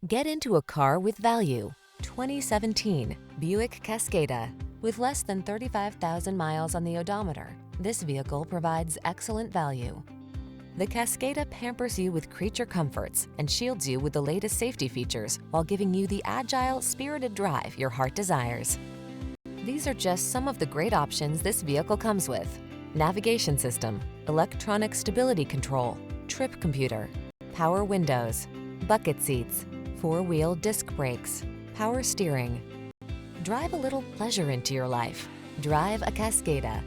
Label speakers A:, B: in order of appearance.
A: Get into a car with value. 2017 Buick Cascada. With less than 35,000 miles on the odometer, this vehicle provides excellent value. The Cascada pampers you with creature comforts and shields you with the latest safety features while giving you the agile, spirited drive your heart desires. These are just some of the great options this vehicle comes with: navigation system, electronic stability control, trip computer, power windows, bucket seats, four-wheel disc brakes, power steering. Drive a little pleasure into your life. Drive a Cascada.